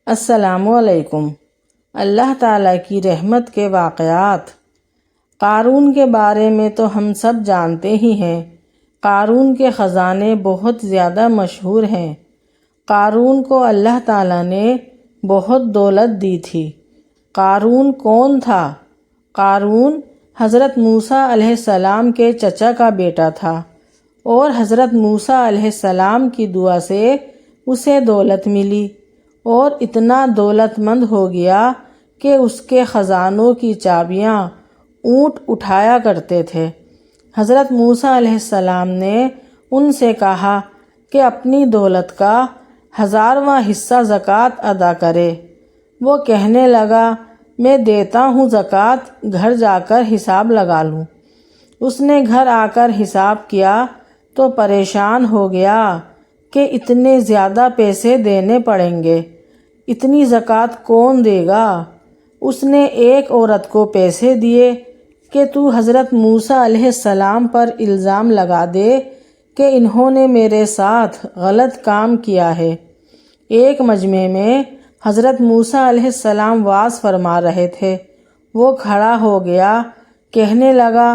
السلام علیکم۔ اللہ تعالیٰ کی رحمت کے واقعات۔ قارون کے بارے میں تو ہم سب جانتے ہی ہیں۔ قارون کے خزانے بہت زیادہ مشہور ہیں۔ قارون کو اللہ تعالیٰ نے بہت دولت دی تھی۔ قارون کون تھا؟ قارون حضرت موسیٰ علیہ السلام کے چچا کا بیٹا تھا، اور حضرت موسیٰ علیہ السلام کی دعا سے اسے دولت ملی، اور اتنا دولت مند ہو گیا کہ اس کے خزانوں کی چابیاں اونٹ اٹھایا کرتے تھے۔ حضرت موسیٰ علیہ السلام نے ان سے کہا کہ اپنی دولت کا 1000واں حصہ زکوٰۃ ادا کرے۔ وہ کہنے لگا، میں دیتا ہوں زکوٰۃ، گھر جا کر حساب لگا لوں۔ اس نے گھر آ کر حساب کیا تو پریشان ہو گیا کہ اتنے زیادہ پیسے دینے پڑیں گے، اتنی زکوٰۃ کون دے گا؟ اس نے ایک عورت کو پیسے دیے کہ تو حضرت موسیٰ علیہ السلام پر الزام لگا دے کہ انہوں نے میرے ساتھ غلط کام کیا ہے۔ ایک مجمع میں حضرت موسیٰ علیہ السلام وعظ فرما رہے تھے۔ وہ کھڑا ہو گیا، کہنے لگا،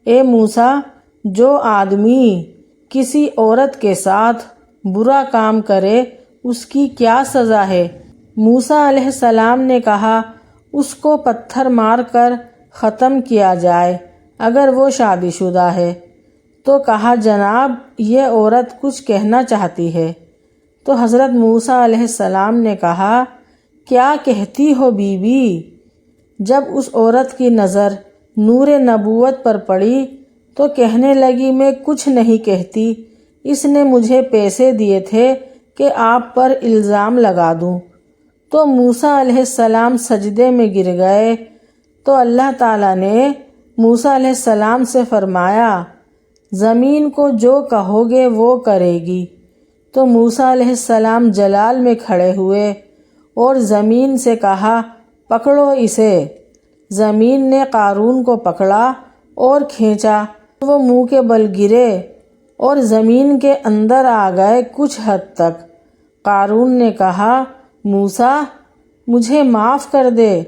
اے موسیٰ، جو آدمی کسی عورت کے ساتھ برا کام کرے اس کی کیا سزا ہے؟ موسیٰ علیہ السلام نے کہا، اس کو پتھر مار کر ختم کیا جائے اگر وہ شادی شدہ ہے۔ تو کہا، جناب، یہ عورت کچھ کہنا چاہتی ہے۔ تو حضرت موسیٰ علیہ السلام نے کہا، کیا کہتی ہو بی بی؟ جب اس عورت کی نظر نور نبوت پر پڑی تو کہنے لگی، میں کچھ نہیں کہتی، اس نے مجھے پیسے دیے تھے کہ آپ پر الزام لگا دوں۔ تو موسیٰ علیہ السلام سجدے میں گر گئے۔ تو اللہ تعالیٰ نے موسیٰ علیہ السلام سے فرمایا، زمین کو جو کہو گے وہ کرے گی۔ تو موسیٰ علیہ السلام جلال میں کھڑے ہوئے اور زمین سے کہا، پکڑو اسے۔ زمین نے قارون کو پکڑا اور کھینچا، وہ منہ کے بل گرے اور زمین کے اندر آ گئے کچھ حد تک۔ قارون نے کہا، موسیٰ، مجھے معاف کر دے۔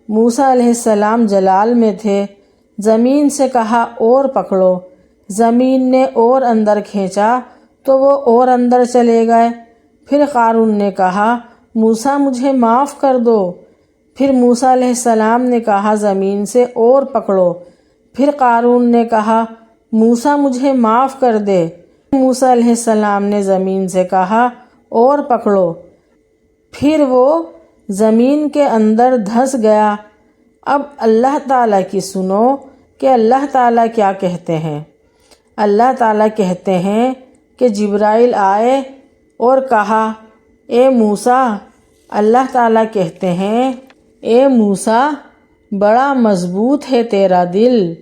موسیٰ علیہ السلام جلال میں تھے۔ زمین سے کہا، اور پکڑو۔ زمین نے اور اندر کھینچا تو وہ اور اندر چلے گئے۔ پھر قارون نے کہا، موسیٰ، مجھے معاف کر دو۔ پھر موسیٰ علیہ السلام نے کہا زمین سے، اور پکڑو۔ پھر قارون نے کہا، موسیٰ، مجھے معاف کر دے۔ موسیٰ علیہ السلام نے زمین سے کہا، اور پکڑو۔ پھر وہ زمین کے اندر دھس گیا۔ اب اللہ تعالیٰ کی سنو کہ اللہ تعالیٰ کیا کہتے ہیں۔ اللہ تعالیٰ کہتے ہیں کہ جبرائیل آئے اور کہا، اے موسیٰ۔ اللہ تعالیٰ کہتے ہیں، اے موسیٰ، بڑا مضبوط ہے تیرا دل،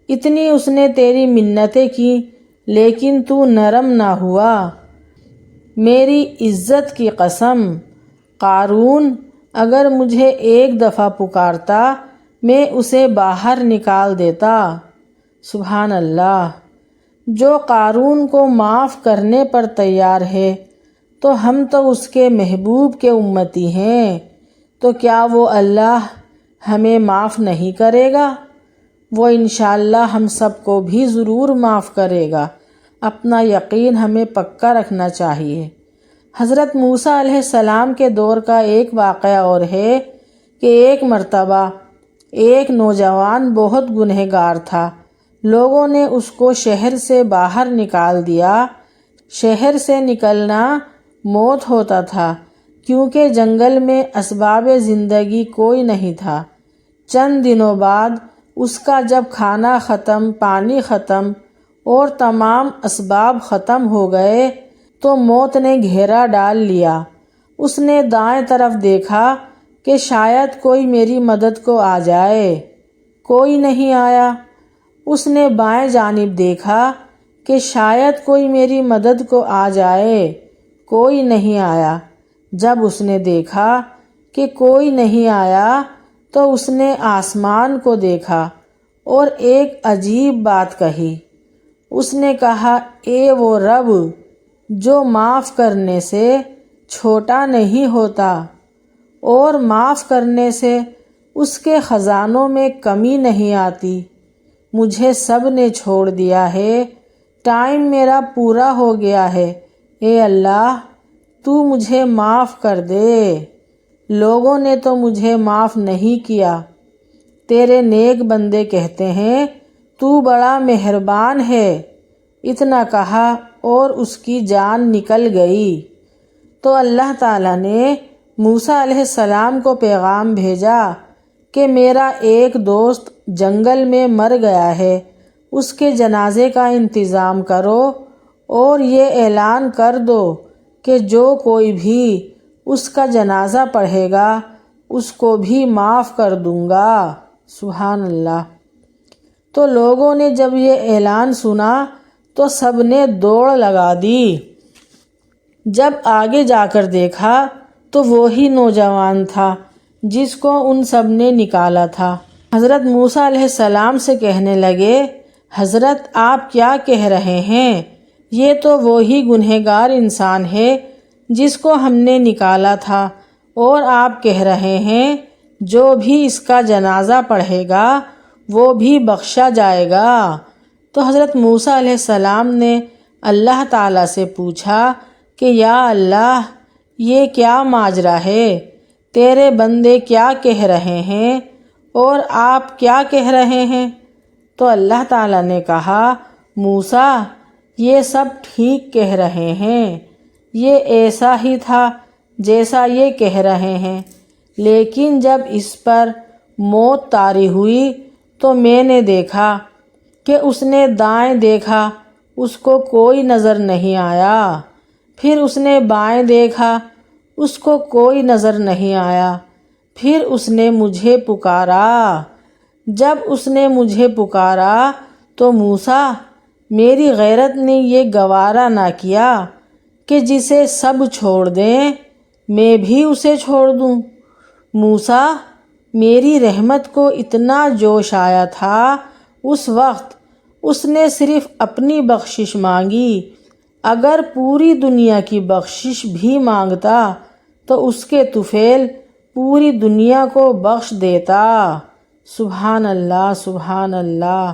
اتنی اس نے تیری منتیں کی لیکن تو نرم نہ ہوا۔ میری عزت کی قسم، قارون اگر مجھے ایک دفعہ پکارتا میں اسے باہر نکال دیتا۔ سبحان اللہ۔ جو قارون کو معاف کرنے پر تیار ہے تو ہم تو اس کے محبوب کے امتی ہیں، تو کیا وہ اللہ ہمیں معاف نہیں کرے گا؟ وہ انشاءاللہ ہم سب کو بھی ضرور معاف کرے گا۔ اپنا یقین ہمیں پکا رکھنا چاہیے۔ حضرت موسیٰ علیہ السلام کے دور کا ایک واقعہ اور ہے کہ ایک مرتبہ ایک نوجوان بہت گنہگار تھا۔ لوگوں نے اس کو شہر سے باہر نکال دیا۔ شہر سے نکلنا موت ہوتا تھا، کیونکہ جنگل میں اسباب زندگی کوئی نہیں تھا۔ چند دنوں بعد اس کا جب کھانا ختم، پانی ختم اور تمام اسباب ختم ہو گئے تو موت نے گھیرا ڈال لیا۔ اس نے دائیں طرف دیکھا کہ شاید کوئی میری مدد کو آ جائے، کوئی نہیں آیا۔ اس نے بائیں جانب دیکھا کہ شاید کوئی میری مدد کو آ جائے، کوئی نہیں آیا۔ جب اس نے دیکھا کہ کوئی نہیں آیا تو اس نے آسمان کو دیکھا اور ایک عجیب بات کہی۔ اس نے کہا، اے وہ رب جو معاف کرنے سے چھوٹا نہیں ہوتا، اور معاف کرنے سے اس کے خزانوں میں کمی نہیں آتی۔ مجھے سب نے چھوڑ دیا ہے، ٹائم میرا پورا ہو گیا ہے، اے اللہ تو مجھے معاف کر دے۔ لوگوں نے تو مجھے معاف نہیں کیا۔ تیرے نیک بندے کہتے ہیں تو بڑا مہربان ہے۔ اتنا کہا اور اس کی جان نکل گئی۔ تو اللہ تعالیٰ نے موسیٰ علیہ السلام کو پیغام بھیجا کہ میرا ایک دوست جنگل میں مر گیا ہے، اس کے جنازے کا انتظام کرو اور یہ اعلان کر دو کہ جو کوئی بھی اس کا جنازہ پڑھے گا اس کو بھی معاف کر دوں گا۔ سبحان اللہ۔ تو لوگوں نے جب یہ اعلان سنا تو سب نے دوڑ لگا دی۔ جب آگے جا کر دیکھا تو وہی نوجوان تھا جس کو ان سب نے نکالا تھا۔ حضرت موسیٰ علیہ السلام سے کہنے لگے، حضرت آپ کیا کہہ رہے ہیں؟ یہ تو وہی گنہگار انسان ہے جس کو ہم نے نکالا تھا، اور آپ کہہ رہے ہیں جو بھی اس کا جنازہ پڑھے گا وہ بھی بخشا جائے گا۔ تو حضرت موسیٰ علیہ السلام نے اللہ تعالیٰ سے پوچھا کہ یا اللہ یہ کیا ماجرا ہے؟ تیرے بندے کیا کہہ رہے ہیں اور آپ کیا کہہ رہے ہیں؟ تو اللہ تعالیٰ نے کہا، موسیٰ یہ سب ٹھیک کہہ رہے ہیں، یہ ایسا ہی تھا جیسا یہ کہہ رہے ہیں، لیکن جب اس پر موت طاری ہوئی تو میں نے دیکھا کہ اس نے دائیں دیکھا، اس کو کوئی نظر نہیں آیا، پھر اس نے بائیں دیکھا، اس کو کوئی نظر نہیں آیا، پھر اس نے مجھے پکارا۔ جب اس نے مجھے پکارا تو موسیٰ میری غیرت نے یہ گوارا نہ کیا کہ جسے سب چھوڑ دیں میں بھی اسے چھوڑ دوں۔ موسیٰ میری رحمت کو اتنا جوش آیا تھا، اس وقت اس نے صرف اپنی بخشش مانگی، اگر پوری دنیا کی بخشش بھی مانگتا تو اس کے طفیل پوری دنیا کو بخش دیتا۔ سبحان اللہ، سبحان اللہ۔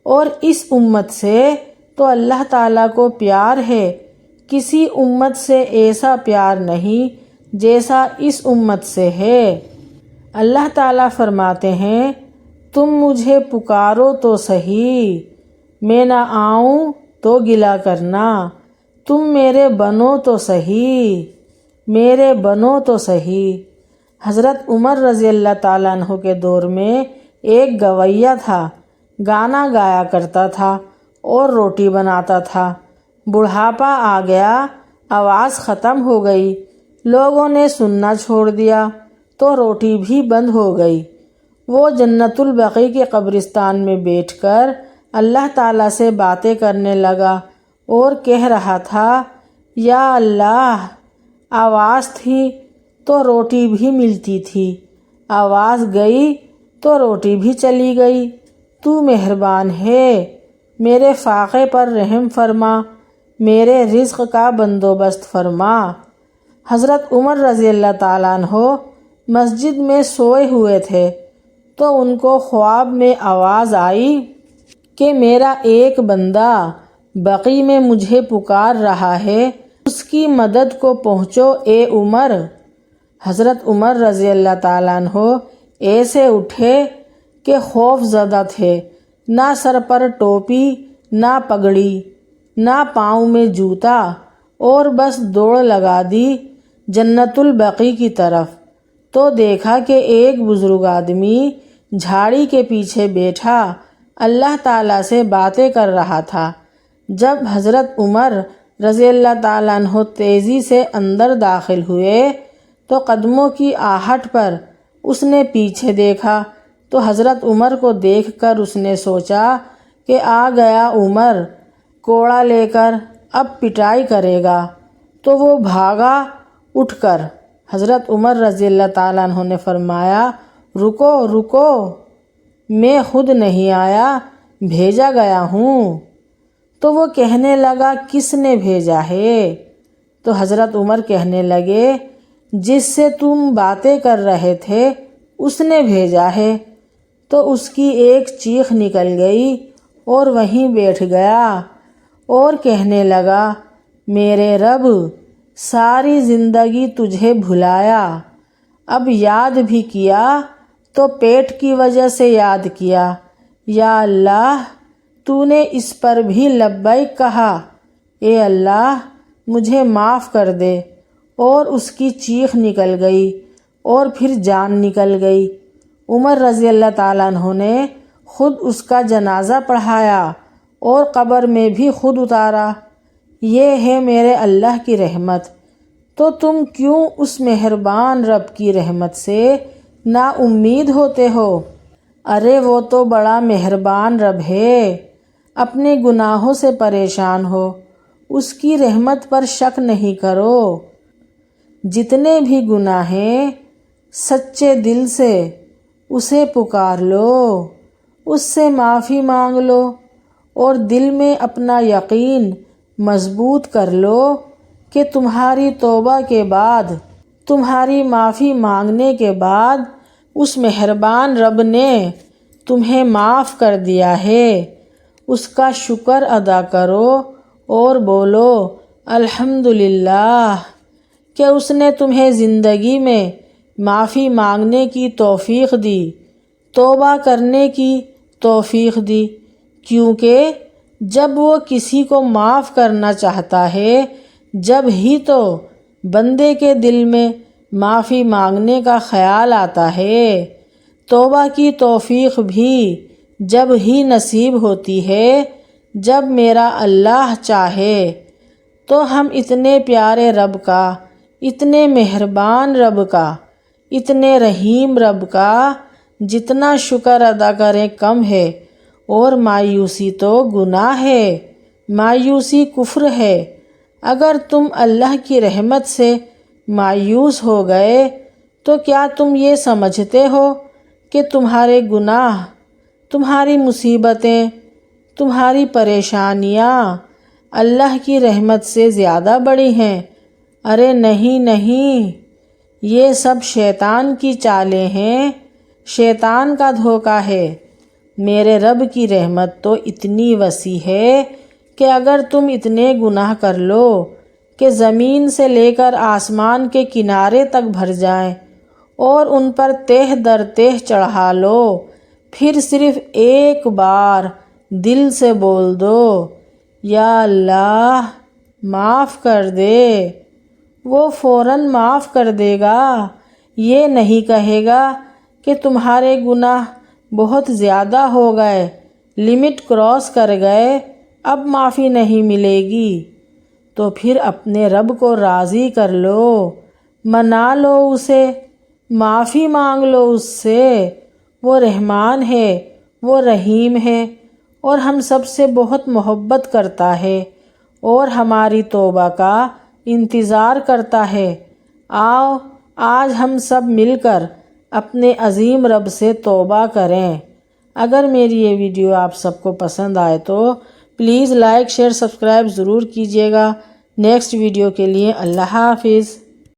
اور اس امت سے تو اللہ تعالیٰ کو پیار ہے، کسی امت سے ایسا پیار نہیں جیسا اس امت سے ہے۔ اللہ تعالیٰ فرماتے ہیں، تم مجھے پکارو تو صحیح، میں نہ آؤں تو گلہ کرنا، تم میرے بنو تو صحیح، میرے بنو تو صحیح۔ حضرت عمر رضی اللہ تعالیٰ عنہ کے دور میں ایک گویّا تھا، گانا گایا کرتا تھا اور روٹی بناتا تھا۔ بڑھاپا آ گیا، آواز ختم ہو گئی، لوگوں نے سننا چھوڑ دیا تو روٹی بھی بند ہو گئی۔ وہ جنت البقیع کے قبرستان میں بیٹھ کر اللہ تعالیٰ سے باتیں کرنے لگا اور کہہ رہا تھا، یا اللہ آواز تھی تو روٹی بھی ملتی تھی، آواز گئی تو روٹی بھی چلی گئی، تو مہربان ہے، میرے فاقے پر رحم فرما، میرے رزق کا بندوبست فرما۔ حضرت عمر رضی اللہ تعالیٰ عنہ مسجد میں سوئے ہوئے تھے تو ان کو خواب میں آواز آئی کہ میرا ایک بندہ بقیع میں مجھے پکار رہا ہے، اس کی مدد کو پہنچو اے عمر۔ حضرت عمر رضی اللہ تعالیٰ عنہ ایسے اٹھے کہ خوف زدہ تھے، نہ سر پر ٹوپی، نہ پگڑی، نہ پاؤں میں جوتا، اور بس دوڑ لگا دی جنت البقیع کی طرف۔ تو دیکھا کہ ایک بزرگ آدمی جھاڑی کے پیچھے بیٹھا اللہ تعالیٰ سے باتیں کر رہا تھا۔ جب حضرت عمر رضی اللہ تعالیٰ عنہ تیزی سے اندر داخل ہوئے تو قدموں کی آہٹ پر اس نے پیچھے دیکھا تو حضرت عمر کو دیکھ کر اس نے سوچا کہ آ گیا عمر کوڑا لے کر، اب پٹائی کرے گا، تو وہ بھاگا اٹھ کر۔ حضرت عمر رضی اللہ تعالیٰ عنہ نے فرمایا، رکو رکو، میں خود نہیں آیا، بھیجا گیا ہوں۔ تو وہ کہنے لگا، کس نے بھیجا ہے؟ تو حضرت عمر کہنے لگے، جس سے تم باتیں کر رہے تھے اس نے بھیجا ہے۔ تو اس کی ایک چیخ نکل گئی اور وہیں بیٹھ گیا اور کہنے لگا، میرے رب، ساری زندگی تجھے بھلایا، اب یاد بھی کیا تو پیٹ کی وجہ سے یاد کیا۔ یا اللہ، تو نے اس پر بھی لبیک کہا، اے اللہ مجھے معاف کر دے۔ اور اس کی چیخ نکل گئی اور پھر جان نکل گئی۔ عمر رضی اللہ تعالیٰ عنہ نے خود اس کا جنازہ پڑھایا اور قبر میں بھی خود اتارا۔ یہ ہے میرے اللہ کی رحمت، تو تم کیوں اس مہربان رب کی رحمت سے نا امید ہوتے ہو؟ ارے وہ تو بڑا مہربان رب ہے، اپنے گناہوں سے پریشان ہو، اس کی رحمت پر شک نہیں کرو۔ جتنے بھی گناہ ہیں سچے دل سے اسے پکار لو، اس سے معافی مانگ لو اور دل میں اپنا یقین مضبوط کر لو کہ تمہاری توبہ کے بعد، تمہاری معافی مانگنے کے بعد اس مہربان رب نے تمہیں معاف کر دیا ہے۔ اس کا شکر ادا کرو اور بولو الحمدللہ کہ اس نے تمہیں زندگی میں معافی مانگنے کی توفیق دی، توبہ کرنے کی توفیق دی، کیونکہ جب وہ کسی کو معاف کرنا چاہتا ہے جب ہی تو بندے کے دل میں معافی مانگنے کا خیال آتا ہے۔ توبہ کی توفیق بھی جب ہی نصیب ہوتی ہے جب میرا اللہ چاہے۔ تو ہم اتنے پیارے رب کا، اتنے مہربان رب کا، اتنے رحیم رب کا جتنا شکر ادا کریں کم ہے۔ اور مایوسی تو گناہ ہے، مایوسی کفر ہے۔ اگر تم اللہ کی رحمت سے مایوس ہو گئے تو کیا تم یہ سمجھتے ہو کہ تمہارے گناہ، تمہاری مصیبتیں، تمہاری پریشانیاں اللہ کی رحمت سے زیادہ بڑی ہیں؟ ارے نہیں نہیں، یہ سب شیطان کی چالیں ہیں، شیطان کا دھوکہ ہے۔ میرے رب کی رحمت تو اتنی وسیع ہے کہ اگر تم اتنے گناہ کر لو کہ زمین سے لے کر آسمان کے کنارے تک بھر جائیں اور ان پر تہ در تہ چڑھا لو، پھر صرف ایک بار دل سے بول دو یا اللہ معاف کر دے، وہ فوراً معاف کر دے گا۔ یہ نہیں کہے گا کہ تمہارے گناہ بہت زیادہ ہو گئے، لمٹ کراس کر گئے، اب معافی نہیں ملے گی۔ تو پھر اپنے رب کو راضی کر لو، منا لو اسے، معافی مانگ لو اس سے۔ وہ رحمان ہے، وہ رحیم ہے اور ہم سب سے بہت محبت کرتا ہے اور ہماری توبہ کا انتظار کرتا ہے۔ آؤ آج ہم سب مل کر اپنے عظیم رب سے توبہ کریں۔ اگر میری یہ ویڈیو آپ سب کو پسند آئے تو پلیز لائک، شیئر، سبسکرائب ضرور کیجیے گا۔ نیکسٹ ویڈیو کے لیے اللہ حافظ۔